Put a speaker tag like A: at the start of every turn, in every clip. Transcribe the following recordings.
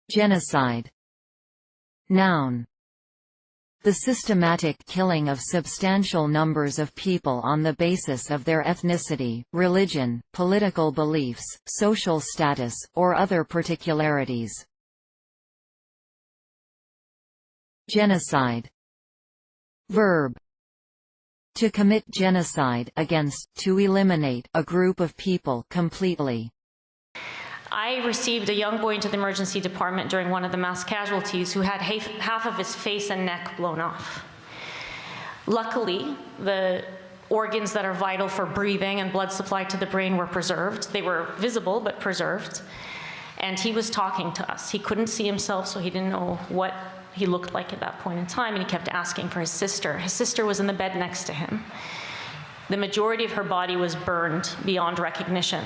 A: Genocide. Noun. The systematic killing of substantial numbers of people on the basis of their ethnicity, religion, political beliefs, social status, or other particularities. Genocide. Verb. To commit genocide against, to eliminate, a group of people completely.
B: I received a young boy into the emergency department during one of the mass casualties who had half of his face and neck blown off. Luckily, the organs that are vital for breathing and blood supply to the brain were preserved. They were visible, but preserved. And he was talking to us. He couldn't see himself, so he didn't know what he looked like at that point in time, and he kept asking for his sister. His sister was in the bed next to him. The majority of her body was burned beyond recognition.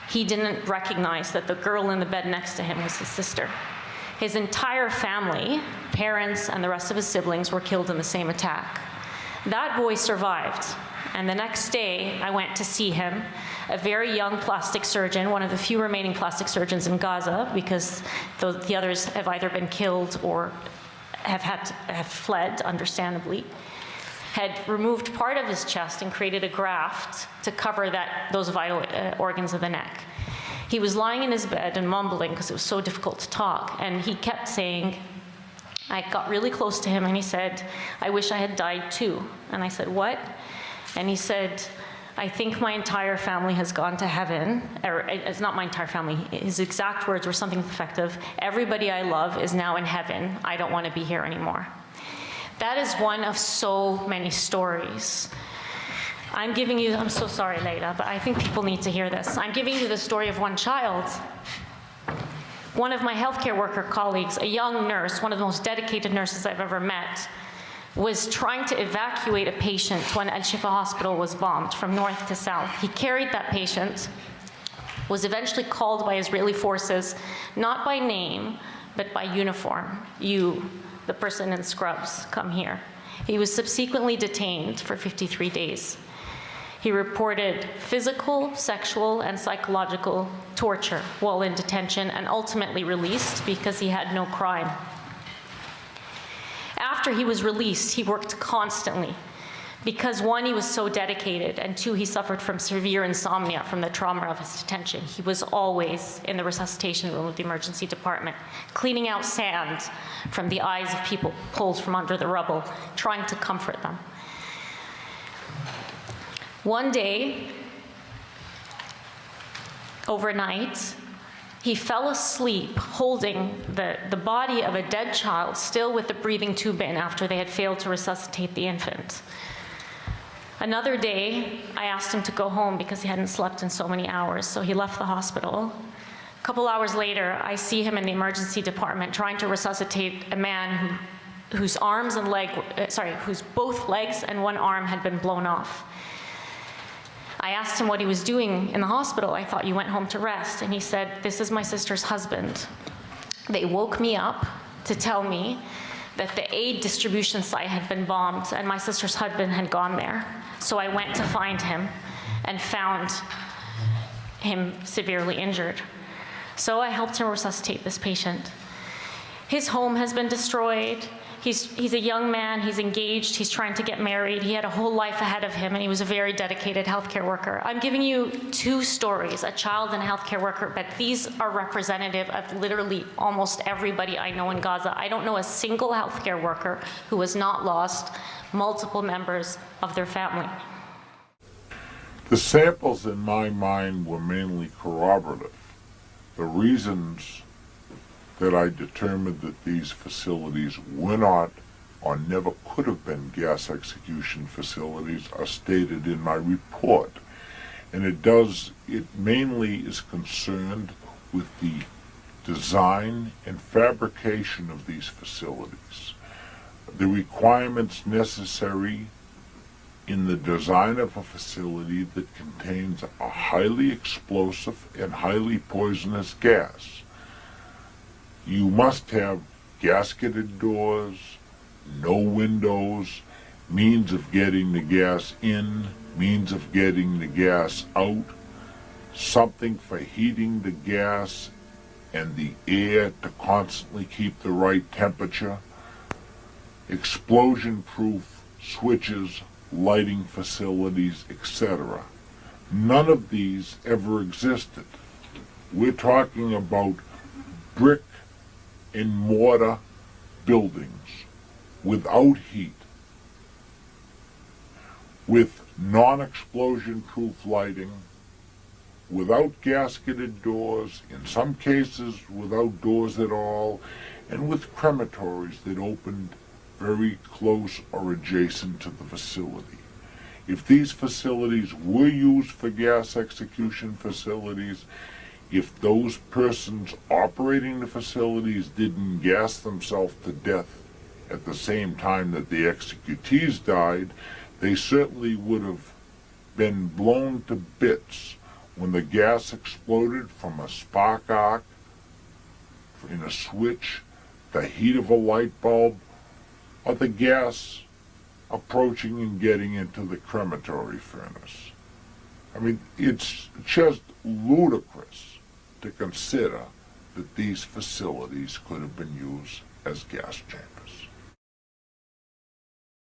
B: He didn't recognize that the girl in the bed next to him was his sister. His entire family, parents and the rest of his siblings, were killed in the same attack. That boy survived, and the next day I went to see him, a very young plastic surgeon, one of the few remaining plastic surgeons in Gaza, because the others have either been killed or have fled, understandably, had removed part of his chest and created a graft to cover those vital organs of the neck. He was lying in his bed and mumbling because it was so difficult to talk, and he kept saying, I got really close to him and he said, I wish I had died too. And I said, what? And he said, I think my entire family has gone to heaven, or it's not my entire family, his exact words were something effective, everybody I love is now in heaven, I don't want to be here anymore. That is one of so many stories. I'm giving you, I'm so sorry, Leila, but I think people need to hear this. I'm giving you the story of one child. One of my healthcare worker colleagues, a young nurse, one of the most dedicated nurses I've ever met, was trying to evacuate a patient when Al-Shifa Hospital was bombed from north to south. He carried that patient, was eventually called by Israeli forces, not by name, but by uniform. You, the person in scrubs, come here. He was subsequently detained for 53 days. He reported physical, sexual, and psychological torture while in detention and ultimately released because he had no crime. After he was released, he worked constantly because one, he was so dedicated, and two, he suffered from severe insomnia from the trauma of his detention. He was always in the resuscitation room of the emergency department, cleaning out sand from the eyes of people pulled from under the rubble, trying to comfort them. One day, overnight, he fell asleep holding the body of a dead child, still with the breathing tube in after they had failed to resuscitate the infant. Another day, I asked him to go home because he hadn't slept in so many hours, so he left the hospital. A couple hours later, I see him in the emergency department trying to resuscitate a man whose both legs and one arm had been blown off. I asked him what he was doing in the hospital. I thought you went home to rest. And he said, this is my sister's husband. They woke me up to tell me that the aid distribution site had been bombed and my sister's husband had gone there. So I went to find him and found him severely injured. So I helped him resuscitate this patient. His home has been destroyed. He's a young man, he's engaged, he's trying to get married, he had a whole life ahead of him, and he was a very dedicated healthcare worker. I'm giving you two stories, a child and a healthcare worker, but these are representative of literally almost everybody I know in Gaza. I don't know a single healthcare worker who has not lost multiple members of their family.
C: The samples in my mind were mainly corroborative. The reasons that I determined that these facilities were not or never could have been gas execution facilities are stated in my report. And it mainly is concerned with the design and fabrication of these facilities. The requirements necessary in the design of a facility that contains a highly explosive and highly poisonous gas. You must have gasketed doors, no windows, means of getting the gas in, means of getting the gas out, something for heating the gas and the air to constantly keep the right temperature, explosion-proof switches, lighting facilities, etc. None of these ever existed. We're talking about brick and mortar buildings without heat, with non-explosion proof lighting, without gasketed doors, in some cases without doors at all, and with crematories that opened very close or adjacent to the facility. If these facilities were used for gas execution facilities, if those persons operating the facilities didn't gas themselves to death at the same time that the executees died, they certainly would have been blown to bits when the gas exploded from a spark arc in a switch, the heat of a light bulb, or the gas approaching and getting into the crematory furnace. I mean, it's just ludicrous to consider that these facilities could have been used as gas chambers.